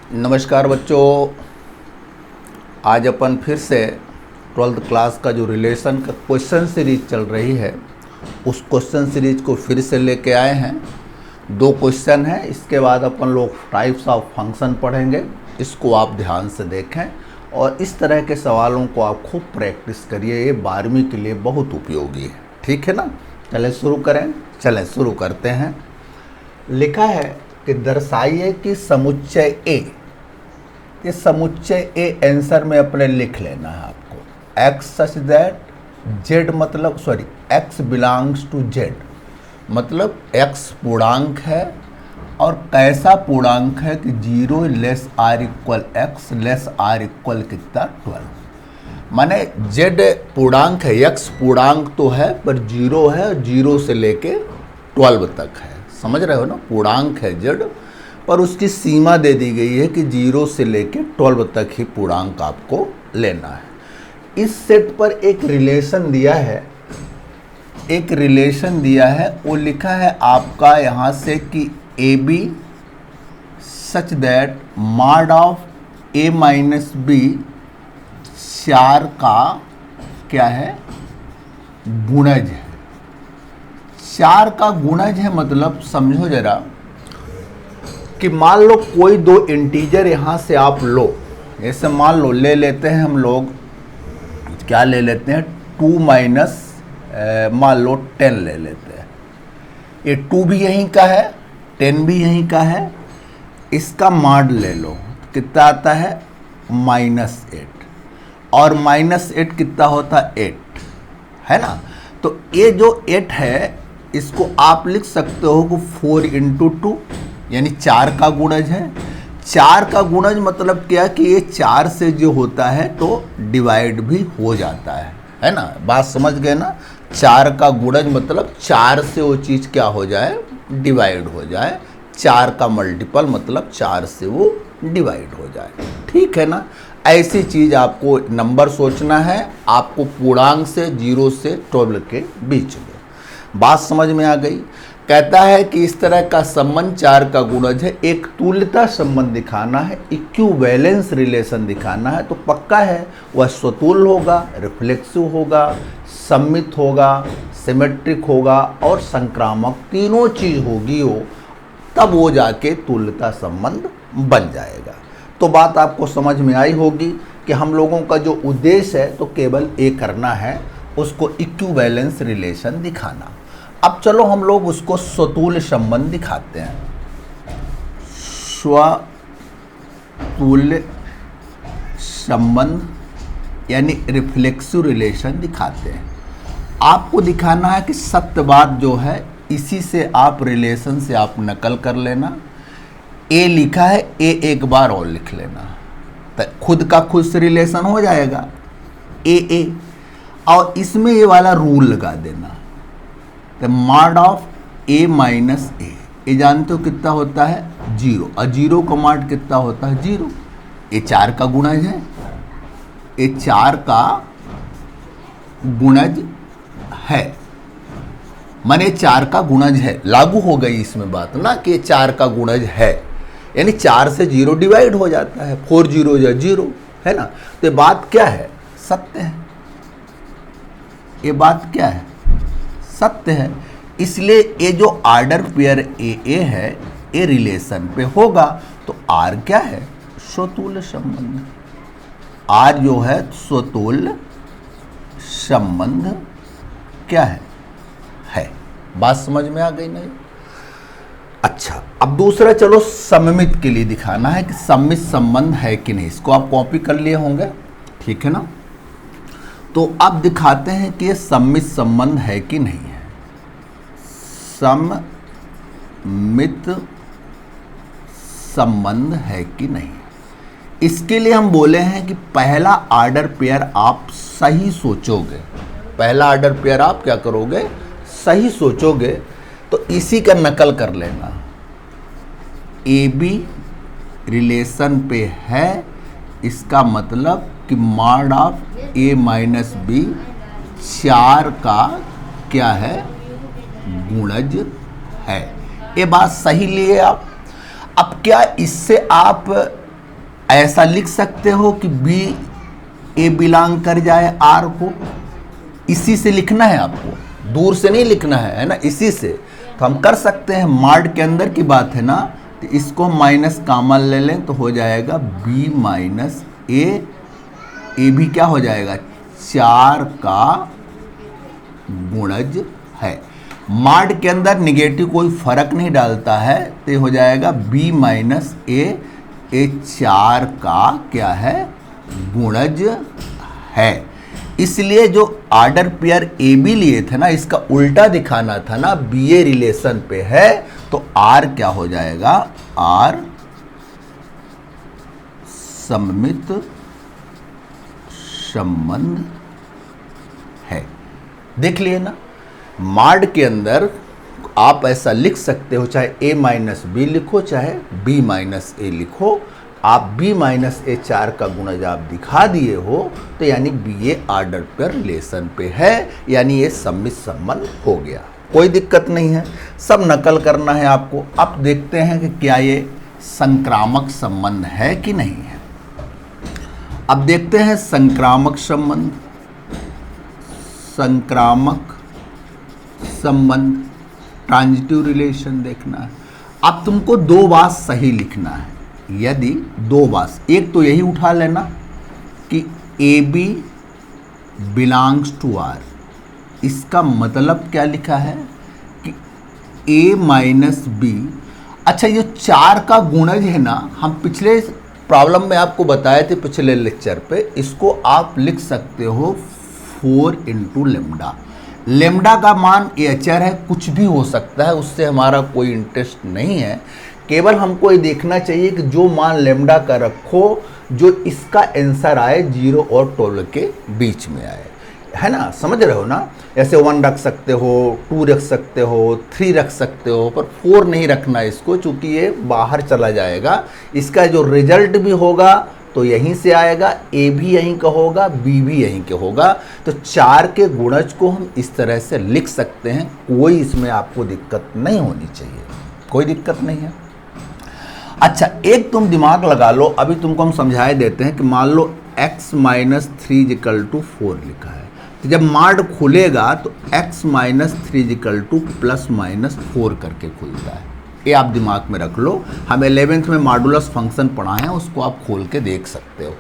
नमस्कार बच्चों, आज अपन फिर से 12th क्लास का जो रिलेशन का क्वेश्चन सीरीज चल रही है उस क्वेश्चन सीरीज को फिर से लेके आए हैं। 2 क्वेश्चन हैं, इसके बाद अपन लोग टाइप्स ऑफ फंक्शन पढ़ेंगे। इसको आप ध्यान से देखें और इस तरह के सवालों को आप खूब प्रैक्टिस करिए, ये 12वीं के लिए बहुत उपयोगी है। ठीक है ना? चलें शुरू करें। चलें शुरू करते हैं। लिखा है कि दर्शाइए कि समुच्चय ए, ये समुच्चय ए आंसर में अपने लिख लेना है आपको। x सच दैट z मतलब x बिलोंग्स टू z, मतलब x पूर्णांक है और कैसा पूर्णांक है कि 0 less or equal x less or equal कितना 12। माने z पूर्णांक है, x पूर्णांक तो है पर 0 है, 0 से लेके 12 तक है। समझ रहे हो ना? पूर्णांक है z पर उसकी सीमा दे दी गई है कि 0 से लेके 12 तक ही पूर्णांक आपको लेना है। इस सेट पर एक रिलेशन दिया है, वो लिखा है आपका यहाँ से कि A B such that mod of A minus B 4 का क्या है? गुणज है। 4 का गुणज है मतलब समझो जरा कि मान लो कोई 2 इंटीजर यहाँ से आप लो, जैसे मान लो ले लेते हैं हम लोग, क्या ले लेते हैं 2 माइनस मान लो 10 ले लेते हैं। ये 2 भी यहीं का है, 10 भी यहीं का है, इसका मॉड ले लो कितना आता है -8 और -8 कितना होता है 8, है ना? तो ये जो 8 है इसको आप लिख सकते हो कि 4 × 2 यानी 4 का गुणज है। 4 का गुणज मतलब क्या कि ये 4 से जो होता है तो डिवाइड भी हो जाता है ना? बात समझ गए ना? 4 का गुणज मतलब 4 से वो चीज़ क्या हो जाए? डिवाइड हो जाए। 4 का मल्टीपल मतलब 4 से वो डिवाइड हो जाए। ठीक है ना? ऐसी चीज़ आपको नंबर सोचना है, आपको पूर्णांक से 0 से 12 के बीच में। बात समझ में आ गई? कहता है कि इस तरह का संबंध 4 का गुणज है, एक तुल्यता संबंध दिखाना है, इक्विवेलेंस रिलेशन दिखाना है। तो पक्का है वह स्वतुल्य होगा, रिफ्लेक्सिव होगा, सम्मित होगा, सिमेट्रिक होगा और संक्रामक, तीनों चीज होगी वो, तब वो जाके तुल्यता संबंध बन जाएगा। तो बात आपको समझ में आई होगी कि हम लोगों का जो उद्देश्य है तो केवल ये करना है, उसको इक्विवेलेंस रिलेशन दिखाना। अब चलो हम लोग उसको स्वतुल्य संबंध दिखाते हैं। स्वतुल्य संबंध यानी रिफ्लेक्सिव रिलेशन दिखाते हैं। आपको दिखाना है कि सत्य बात जो है इसी से आप रिलेशन से आप नकल कर लेना। ए लिखा है, ए एक बार और लिख लेना तो खुद का खुद से रिलेशन हो जाएगा ए, और इसमें ये वाला रूल लगा देना। तो मॉड ऑफ ए माइनस ए, ये जानते हो कितना होता है 0, और 0 का मॉड कितना होता है 0। ये 4 का गुणज है, ये 4 का गुणज है, माने 4 का गुणज है। लागू हो गई इसमें बात ना कि 4 का गुणज है, यानी 4 से 0 डिवाइड हो जाता है, 4 0 या 0, है ना? तो ये बात क्या है? सत्य है। ये बात क्या है? सत्य है। इसलिए ये जो ऑर्डर पेयर ए है ये रिलेशन पे होगा। तो आर क्या है? स्वतुल्य संबंध। आर जो है स्वतुल्य संबंध क्या है। बात समझ में आ गई नहीं? अच्छा, अब दूसरा चलो सममित के लिए दिखाना है कि सममित संबंध है कि नहीं। इसको आप कॉपी कर लिए होंगे, ठीक है ना? तो अब दिखाते हैं कि ये सममित संबंध है कि नहीं है। सममित संबंध है कि नहीं। इसके लिए हम बोले हैं कि पहला ऑर्डर पेयर आप सही सोचोगे। पहला ऑर्डर पेयर आप क्या करोगे? सही सोचोगे। तो इसी का नकल कर लेना। ए बी रिलेशन पे है, इसका मतलब कि mod of A minus B 4 का क्या है? गुणज है। ये बात सही लिए आप। अब क्या इससे आप ऐसा लिख सकते हो कि बी ए बिलोंग कर जाए आर को, इसी से लिखना है आपको, दूर से नहीं लिखना है ना, इसी से तो हम कर सकते हैं। मॉड के अंदर की बात है ना, तो इसको माइनस कॉमन ले लें तो हो जाएगा बी माइनस ए भी क्या हो जाएगा 4 का गुणज है। मॉड के अंदर निगेटिव कोई फर्क नहीं डालता है, तो ये हो जाएगा बी माइनस ए 4 का क्या है गुणज है। इसलिए जो ऑर्डर पेयर ए बी लिए थे ना, इसका उल्टा दिखाना था ना, बी ए रिलेशन पे है, तो आर क्या हो जाएगा, आर सममित संबंध है। देख लिए ना, मॉड के अंदर आप ऐसा लिख सकते हो, चाहे ए माइनस बी लिखो चाहे बी माइनस ए लिखो, आप बी माइनस ए 4 का गुणज आप दिखा दिए हो, तो यानी बी ए ऑर्डर पेयर रिलेशन पे है, यानी ये सममित संबंध हो गया, कोई दिक्कत नहीं है। सब नकल करना है आपको। अब देखते हैं कि क्या ये संक्रामक संबंध है कि नहीं है। अब देखते हैं संक्रामक संबंध। संक्रामक संबंध ट्रांजिटिव रिलेशन देखना है। अब तुमको 2 बात सही लिखना है। यदि 2 बात, एक तो यही उठा लेना कि A B belongs to R, इसका मतलब क्या लिखा है कि ए माइनस बी। अच्छा, ये 4 का गुणज है ना, हम पिछले प्रॉब्लम में आपको बताए थे पिछले लेक्चर पे, इसको आप लिख सकते हो 4 इंटू लेमडा। लेमडा का मान ये अचर है, कुछ भी हो सकता है, उससे हमारा कोई इंटरेस्ट नहीं है। केवल हमको ये देखना चाहिए कि जो मान लेमडा का रखो, जो इसका आंसर आए 0 और 12 के बीच में आए, है ना, समझ रहे हो ना। ऐसे 1 रख सकते हो, 2 रख सकते हो, 3 रख सकते हो, पर 4 नहीं रखना इसको, चूंकि ये बाहर चला जाएगा। इसका जो रिजल्ट भी होगा तो यहीं से आएगा, ए भी यहीं का होगा, बी भी यहीं के होगा। तो 4 के गुणज को हम इस तरह से लिख सकते हैं, कोई इसमें आपको दिक्कत नहीं होनी चाहिए, कोई दिक्कत नहीं है। अच्छा, एक तुम दिमाग लगा लो, अभी तुमको हम समझाए देते हैं कि मान लो x माइनस 3 इक्वल टू 4 लिखा है, तो जब मॉड खुलेगा तो x minus 3 equal to plus minus 4 करके खुलता है। ये आप दिमाग में रख लो, हम 11th में मॉडुलस फंक्शन पढ़ाए हैं, उसको आप खोल के देख सकते हो,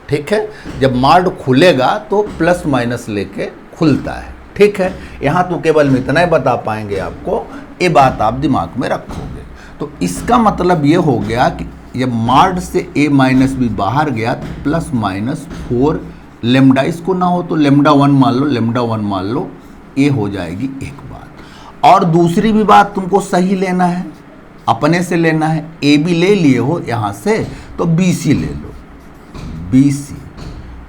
ठीक है। जब मॉड खुलेगा तो प्लस माइनस लेके खुलता है, ठीक है। यहाँ तो केवल हम इतना ही बता पाएंगे आपको, ये बात आप दिमाग में रखोगे। तो इसका मतलब ये हो गया कि जब मॉड से a माइनस बी बाहर गया तो प्लस माइनस 4 लेमडा, इसको ना हो तो लेमडा 1 मान लो, लेमडा 1 मान लो, ये हो जाएगी एक बात। और दूसरी भी बात तुमको सही लेना है, अपने से लेना है। ए बी ले लिए हो यहाँ से, तो बी सी ले लो, बी सी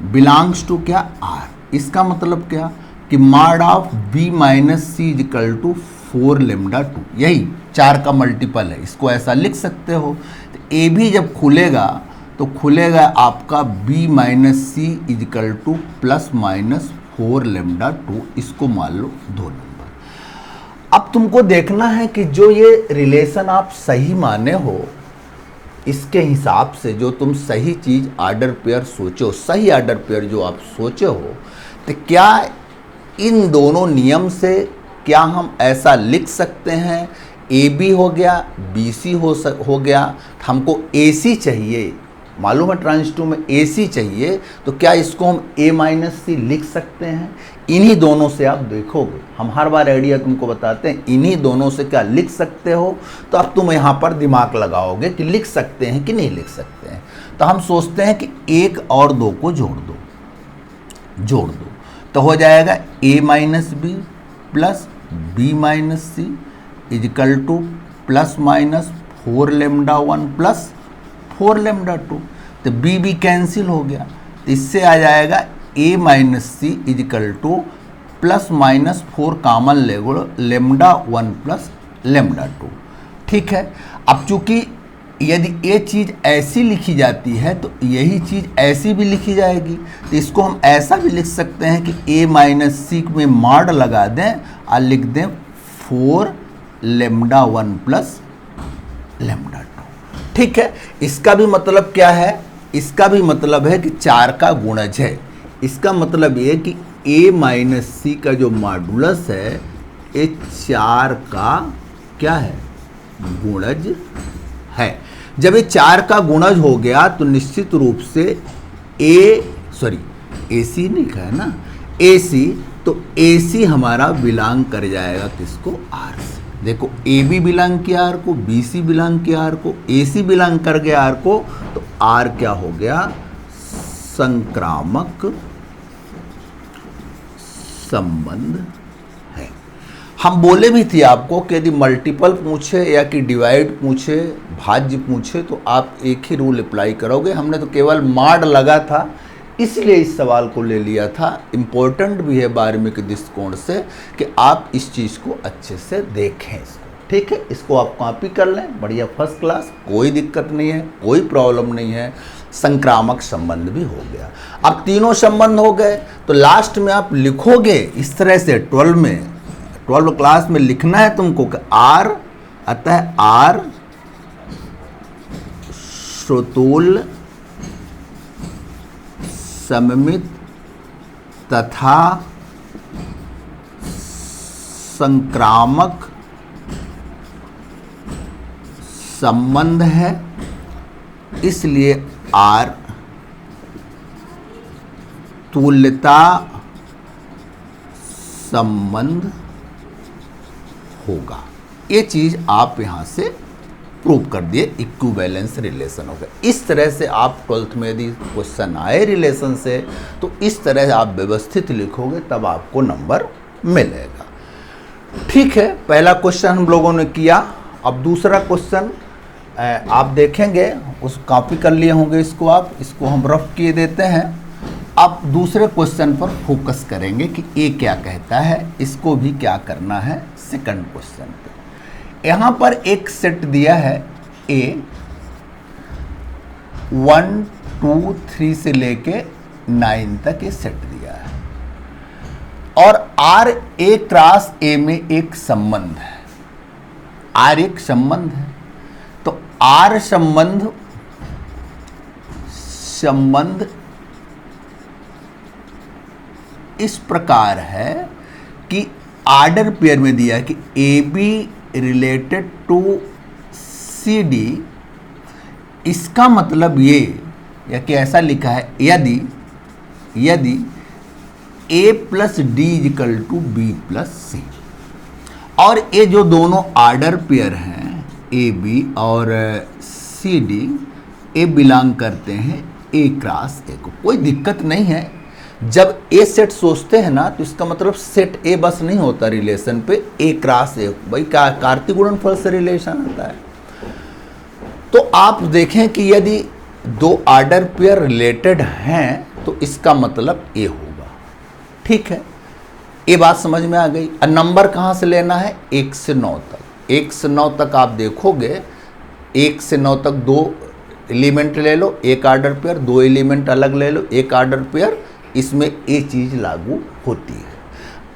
बिलोंग्स टू क्या आर। इसका मतलब क्या कि mod of B minus C equal to 4 lambda 2, यही 4 का मल्टीपल है, इसको ऐसा लिख सकते हो। तो ए भी जब खुलेगा तो खुलेगा आपका B minus C equal to plus minus 4 lambda 2, इसको मान लो 2 नंबर। अब तुमको देखना है कि जो ये रिलेशन आप सही माने हो, इसके हिसाब से जो तुम सही चीज़ ऑर्डर पेयर सोचो, सही ऑर्डर पेयर जो आप सोचे हो, तो क्या इन दोनों नियम से क्या हम ऐसा लिख सकते हैं, ए बी हो गया, बी सी हो गया, हमको ए सी चाहिए, मालूम है ट्रांजिटिव में ए सी चाहिए, तो क्या इसको हम ए माइनस सी लिख सकते हैं। इन्हीं दोनों से आप देखोगे, हम हर बार आइडिया तुमको बताते हैं, इन्हीं दोनों से क्या लिख सकते हो। तो अब तुम यहाँ पर दिमाग लगाओगे कि लिख सकते हैं कि नहीं लिख सकते हैं। तो हम सोचते हैं कि 1 और 2 को जोड़ दो, तो हो जाएगा a minus B plus B minus C equal to plus minus 4 lambda 1 plus 4 lambda 2। तो बी बी कैंसिल हो गया, तो इससे आ जाएगा a minus C equal to plus minus 4 common ले लो, लेमडा 1 प्लस लेमडा 2, ठीक है। अब चूंकि यदि ये चीज़ ऐसी लिखी जाती है तो यही चीज़ ऐसी भी लिखी जाएगी, तो इसको हम ऐसा भी लिख सकते हैं कि a माइनस सी में मॉड लगा दें और लिख दें 4 लेमडा 1 प्लस लेमडा 2, ठीक है। इसका भी मतलब क्या है इसका भी मतलब है कि 4 का गुणज है। इसका मतलब ये है कि a माइनस सी का जो मॉडुलस है ये 4 का क्या है, गुणज है। जब ये 4 का गुणज हो गया तो निश्चित रूप से AC नहीं लिखा है ना, AC, तो AC हमारा बिलोंग कर जाएगा किसको, R से। देखो AB बिलोंग किया R को, BC बिलोंग किया R को, AC बिलोंग कर गया R को, तो R क्या हो गया, संक्रामक संबंध है। हम बोले भी थे आपको कि यदि मल्टीपल पूछे या कि डिवाइड पूछे, भाज्य पूछे, तो आप एक ही रूल अप्लाई करोगे। हमने तो केवल माड लगा था इसलिए इस सवाल को ले लिया था। इम्पोर्टेंट भी है 12वीं के दृष्टिकोण से कि आप इस चीज़ को अच्छे से देखें इसको, ठीक है। इसको आप कॉपी कर लें, बढ़िया फर्स्ट क्लास, कोई दिक्कत नहीं है, कोई प्रॉब्लम नहीं है। संक्रामक संबंध भी हो गया। अब तीनों संबंध हो गए तो लास्ट में आप लिखोगे इस तरह से, 12 क्लास में लिखना है तुमको कि R, अतः R श्रोतुल्य सममित तथा संक्रामक संबंध है, इसलिए R तुल्यता संबंध होगा। ये चीज आप यहां से प्रूव कर दिए, इक्विवेलेंस रिलेशन हो गया। इस तरह से आप 12th में यदि क्वेश्चन आए रिलेशन से तो इस तरह से आप व्यवस्थित लिखोगे, तब आपको नंबर मिलेगा। ठीक है, पहला क्वेश्चन हम लोगों ने किया। अब दूसरा क्वेश्चन आप देखेंगे, उस कॉपी कर लिए होंगे इसको, आप इसको हम रफ किए देते हैं। अब दूसरे क्वेश्चन पर फोकस करेंगे कि ए क्या कहता है, इसको भी क्या करना है सेकंड क्वेश्चन पे। यहाँ पर एक सेट दिया है ए, 1, 2, 3 से लेके 9 तक ये सेट दिया है और आर ए क्रॉस ए में एक संबंध है। आर एक संबंध है, तो आर संबंध इस प्रकार है कि आर्डर पेयर में दिया है कि A be related to C D. इसका मतलब ये, या कि ऐसा लिखा है, यदि A plus D equal to B plus C, और ये जो दोनों आर्डर पेयर हैं ए बी और सी डी, ए बिलोंग करते हैं ए क्रॉस ए को। कोई दिक्कत नहीं है। जब ए सेट सोचते हैं ना तो इसका मतलब सेट ए बस नहीं होता रिलेशन पे, ए क्रॉस ए, भाई कार्तीय गुणनफल से रिलेशन आता है। तो आप देखें कि यदि दो आर्डर पेयर रिलेटेड हैं तो इसका मतलब ए होगा। ठीक है, ये बात समझ में आ गई। नंबर कहाँ से लेना है, 1 से 9 तक। 1 से 9 तक आप देखोगे, 1 से 9 तक 2 एलिमेंट ले लो, एक आर्डर पेयर, 2 एलिमेंट अलग ले लो, एक आर्डर पेयर, इसमें ये चीज लागू होती है।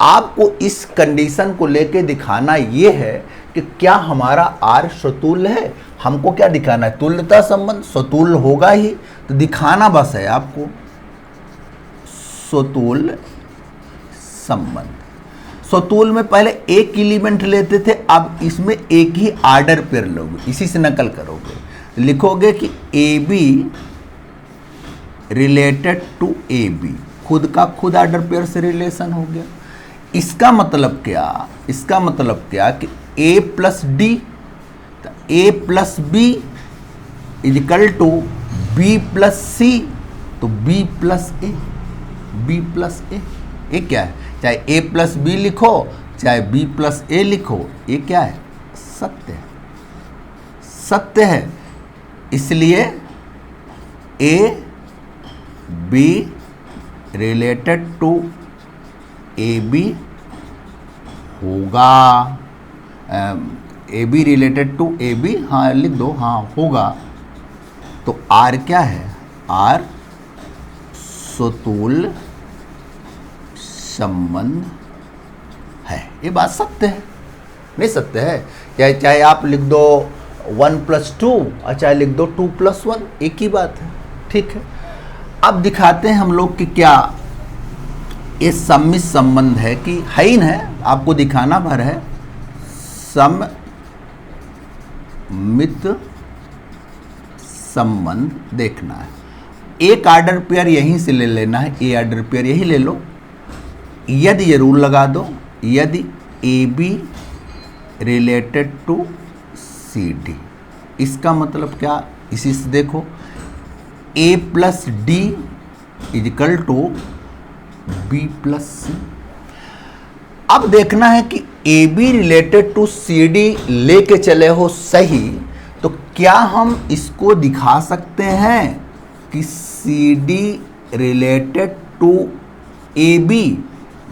आपको इस कंडीशन को लेके दिखाना ये है कि क्या हमारा आर स्वतुल्य है। हमको क्या दिखाना है, तुल्यता संबंध, स्वतुल्य होगा ही, तो दिखाना बस है आपको स्वतुल्य संबंध। स्वतुल्य में पहले एक एलिमेंट लेते थे, अब इसमें एक ही आर्डर पेयर लोगे, इसी से नकल करोगे। लिखोगे कि A be related to A B, खुद का खुद आर्डर पेयर से रिलेशन हो गया। इसका मतलब क्या कि A plus D, A plus B equal to B plus C, तो बी प्लस ए, ये क्या है, चाहे ए प्लस बी लिखो चाहे बी प्लस ए लिखो, ये क्या है, सत्य है। इसलिए A be related to A B A, B be related to ए बी, हाँ लिख दो, हाँ होगा। तो आर क्या है, आर स्वतुल्य संबंध है। ये बात सत्य है, नहीं सत्य है। चाहे आप लिख दो 1 + 2 और चाहे लिख दो 2 + 1, एक ही बात है। ठीक है, अब दिखाते हैं हम लोग कि क्या ये सम्मित संबंध है कि है ही है, आपको दिखाना भर है। सम्मित संबंध देखना है। एक आर्डर पेयर यहीं से ले लेना है, ए आर्डर पेयर यही ले लो। यदि ये रूल लगा दो, यदि A be related to C D, इसका मतलब क्या, इसी से देखो A plus D equal to B plus C. अब देखना है कि A be related to C D लेके चले हो सही, तो क्या हम इसको दिखा सकते हैं कि C D related to A B.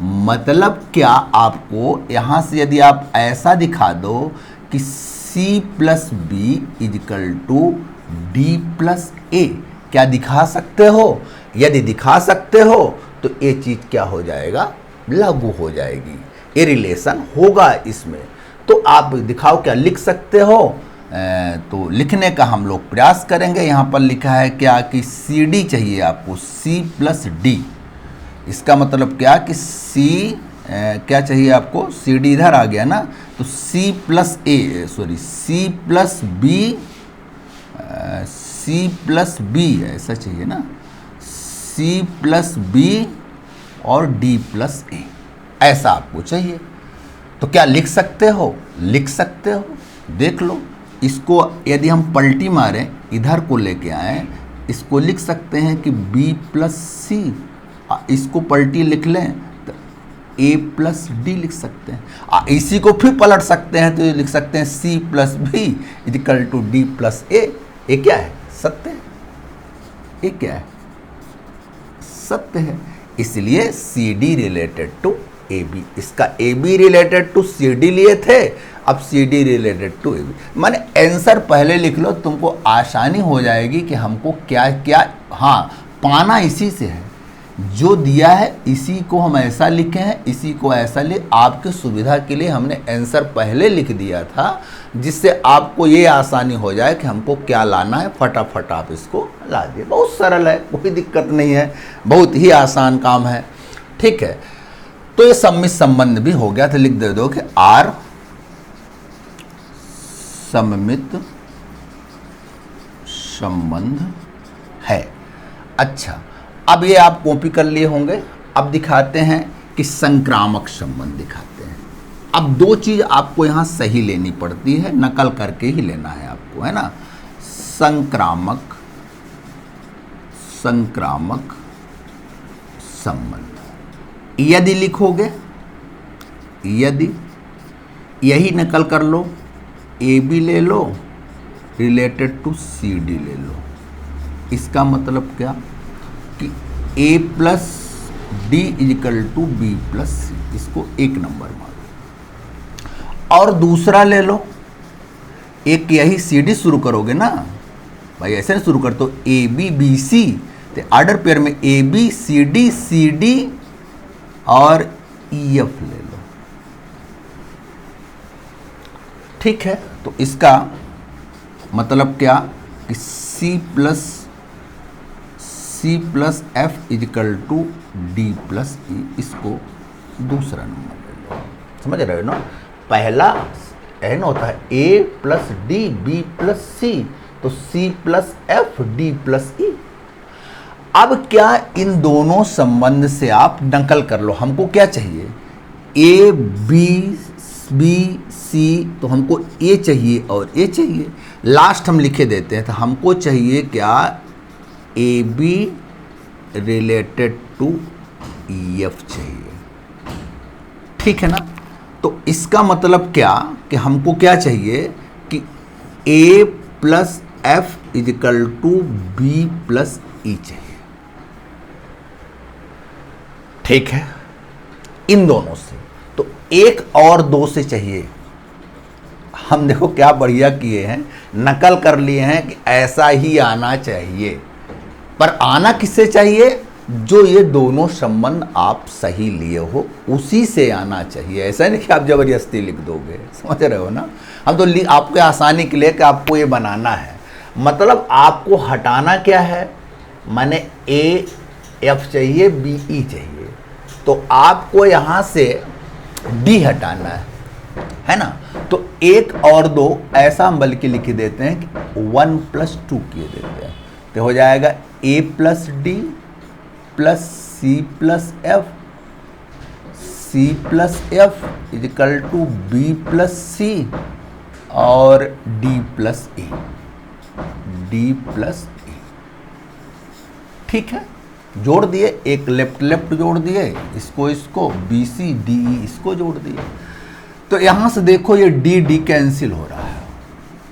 मतलब क्या, आपको यहां से यदि आप ऐसा दिखा दो कि C plus B equal to D plus A, क्या दिखा सकते हो? यदि दिखा सकते हो तो ये चीज़ क्या हो जाएगा, लागू हो जाएगी, ये रिलेशन होगा इसमें। तो आप दिखाओ क्या लिख सकते हो? तो लिखने का हम लोग प्रयास करेंगे। यहाँ पर लिखा है क्या कि सी डी चाहिए आपको, सी प्लस डी। इसका मतलब क्या कि सी क्या चाहिए आपको, सी डी इधर आ गया ना, तो C plus A, sorry C plus B, C plus B ऐसा चाहिए ना, सी प्लस बी और डी प्लस ए, ऐसा आपको चाहिए। तो क्या लिख सकते हो? लिख सकते हो, देख लो। इसको यदि हम पलटी मारें, इधर को लेके आए, इसको लिख सकते हैं कि b प्लस सी, इसको पलटी लिख लें तो a प्लस डी लिख सकते हैं। इसी को फिर पलट सकते हैं तो ये लिख सकते हैं c plus B equal to D plus A. ये क्या है? सत्य है। ये क्या है? सत्य है। इसलिए C D related to A B, इसका A be related to C D लिए थे, अब C D related to A B. माने आंसर पहले लिख लो, तुमको आसानी हो जाएगी कि हमको क्या क्या हाँ पाना इसी से है। जो दिया है इसी को हम ऐसा लिखे हैं, इसी को ऐसा ले, आपके सुविधा के लिए हमने आंसर पहले लिख दिया था, जिससे आपको ये आसानी हो जाए कि हमको क्या लाना है, फटाफट आप इसको ला दिए। बहुत सरल है, कोई दिक्कत नहीं है, बहुत ही आसान काम है। ठीक है, तो ये सम्मित संबंध भी हो गया, तो लिख दे दो कि आर सम्मित संबंध है। अच्छा, अब ये आप कॉपी कर लिए होंगे। अब दिखाते हैं कि संक्रामक संबंध दिखाते हैं। अब दो चीज आपको यहां सही लेनी पड़ती है, नकल करके ही लेना है आपको, है ना। संक्रामक संबंध यदि लिखोगे, यदि यही नकल कर लो, ए बी ले लो रिलेटेड टू सी डी ले लो। इसका मतलब क्या कि A plus D equal to B plus C, इसको एक नंबर मानो। और दूसरा ले लो, एक यही सी डी शुरू करोगे ना भाई, ऐसे नहीं शुरू कर, तो ए बी बी सी, तो आर्डर पेयर में ए बी सी डी और ई एफ ले लो। ठीक है, तो इसका मतलब क्या कि C plus F equal to D plus E, इसको दूसरा नंबर ले लो। समझ रहे हो ना। पहला एन होता है A plus D B plus C, तो C plus F D plus E. अब क्या इन दोनों संबंध से आप नकल कर लो। हमको क्या चाहिए, ए बी सी, तो हमको ए चाहिए और ए चाहिए, लास्ट हम लिखे देते हैं। तो हमको चाहिए क्या, A be related to E F चाहिए। ठीक है ना। तो इसका मतलब क्या कि हमको क्या चाहिए कि A plus F equal to B plus E चाहिए। ठीक है, इन दोनों से। तो एक और दो से चाहिए। हम देखो क्या बढ़िया किए हैं, नकल कर लिए हैं कि ऐसा ही आना चाहिए। पर आना किससे चाहिए, जो ये दोनों संबंध आप सही लिए हो उसी से आना चाहिए। ऐसा नहीं कि आप जबरदस्ती लिख दोगे, समझ रहे हो ना। हम तो आपके आसानी के लिए कि आपको ये बनाना है, मतलब आपको हटाना क्या है, माने ए एफ चाहिए, बी ई चाहिए, तो आपको यहाँ से डी हटाना है ना। तो एक और दो ऐसा हम बल्कि लिख देते हैं कि 1 + 2 किए देते हैं, तो हो जाएगा a + d + c + f, c + f = b + c और d + e, d + e। ठीक है, जोड़ दिए, एक लेफ्ट जोड़ दिए, इसको बी सी डी ई इसको जोड़ दिए। तो यहाँ से देखो ये डी डी कैंसिल हो रहा है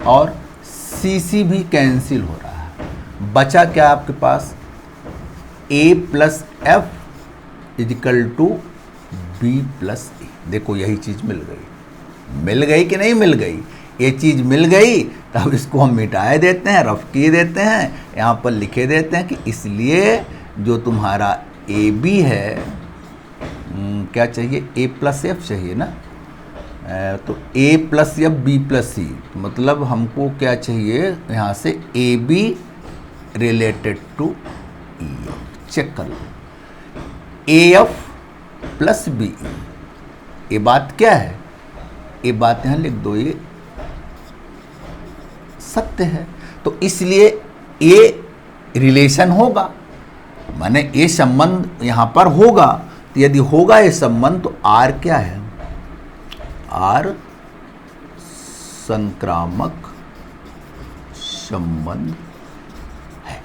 और सी सी भी कैंसिल हो रहा है। बचा क्या आपके पास, a + f = b + e। देखो यही चीज़ मिल गई कि नहीं मिल गई? ये चीज़ मिल गई, तब इसको हम मिटाए देते हैं, रफ किए देते हैं, यहाँ पर लिखे देते हैं कि इसलिए जो तुम्हारा ए बी है, क्या चाहिए, a + f चाहिए ना, तो a + f b + c, मतलब हमको क्या चाहिए यहाँ से A be related to E F. Check कर लो, ए एफ + बी ई, ये बात क्या है, ये बात यहाँ लिख दो, ये सत्य है। तो इसलिए ये रिलेशन होगा, माने ये संबंध यहाँ पर होगा। तो यदि होगा ये संबंध, तो आर क्या है, आर संक्रामक संबंध है।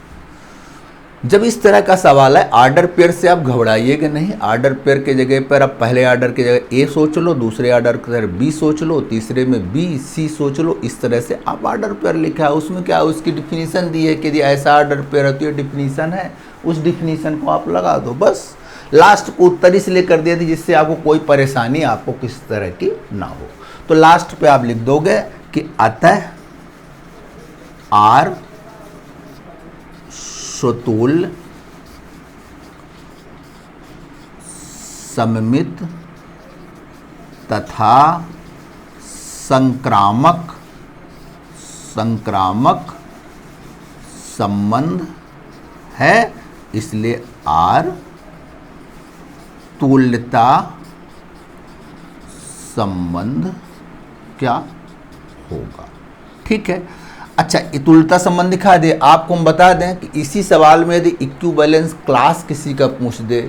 जब इस तरह का सवाल है, आर्डर पेयर से आप घबराइएगा नहीं। आर्डर पेयर के जगह पर आप पहले आर्डर की जगह ए सोच लो, दूसरे आर्डर की जगह बी सोच लो, तीसरे में बी सी सोच लो। इस तरह से आप आर्डर पेयर लिखा है, उसमें क्या उसकी डिफिनीशन दी है कि यदि ऐसा आर्डर पेयर है तो ये डिफिनीशन है, उस डिफिनीशन को आप लगा दो। बस लास्ट को उत्तर इसलिए कर दिया थी जिससे आपको कोई परेशानी आपको किस तरह की ना हो। तो लास्ट पे आप लिख दोगे कि अतः आर स्वतुल्य सममित तथा संक्रामक संबंध है, इसलिए आर तुल्यता संबंध क्या होगा। ठीक है, अच्छा, तुल्यता संबंध दिखा दे। आपको हम बता दें कि इसी सवाल में यदि इक्विवेलेंस क्लास किसी का पूछ दे,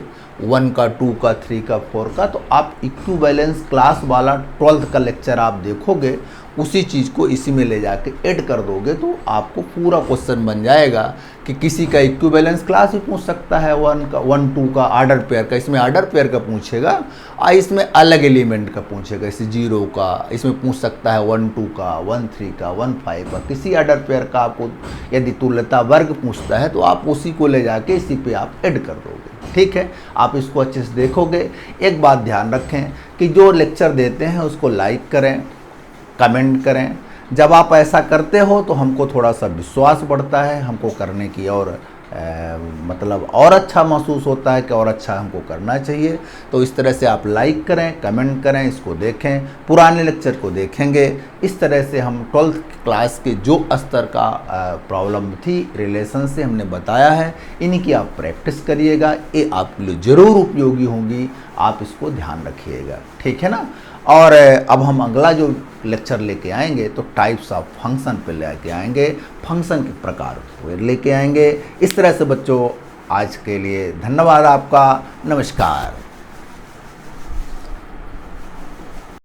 1 का, 2 का, 3 का, 4 का, तो आप इक्विवेलेंस क्लास वाला 12th का लेक्चर आप देखोगे, उसी चीज़ को इसी में ले जाके ऐड कर दोगे, तो आपको पूरा क्वेश्चन बन जाएगा कि किसी का इक्विवेलेंस क्लास भी पूछ सकता है, 1 का, 1 2 का, आर्डर पेयर का, इसमें आर्डर पेयर का पूछेगा, और इसमें अलग एलिमेंट का पूछेगा, जैसे 0 का, इसमें पूछ सकता है 1 2 का, 1 3 का, 1 5 का। किसी आर्डर पेयर का आपको यदि तुल्यता वर्ग पूछता है तो आप उसी को ले जाके इसी पे आप ऐड कर दोगे। ठीक है, आप इसको अच्छे से देखोगे। एक बात ध्यान रखें कि जो लेक्चर देते हैं उसको लाइक करें, कमेंट करें। जब आप ऐसा करते हो तो हमको थोड़ा सा विश्वास बढ़ता है, हमको करने की और मतलब और अच्छा महसूस होता है कि और अच्छा हमको करना चाहिए। तो इस तरह से आप लाइक करें, कमेंट करें, इसको देखें, पुराने लेक्चर को देखेंगे। इस तरह से हम 12th क्लास के जो स्तर का प्रॉब्लम थी रिलेशन से हमने बताया है, इन्हीं की आप प्रैक्टिस करिएगा, ये आपके लिए ज़रूर उपयोगी होंगी, आप इसको ध्यान रखिएगा। ठीक है ना। और अब हम अगला जो लेक्चर लेके आएंगे तो टाइप्स ऑफ फंक्शन पे लेके आएंगे, फंक्शन के प्रकार को लेके आएंगे। इस तरह से बच्चों आज के लिए धन्यवाद आपका, नमस्कार।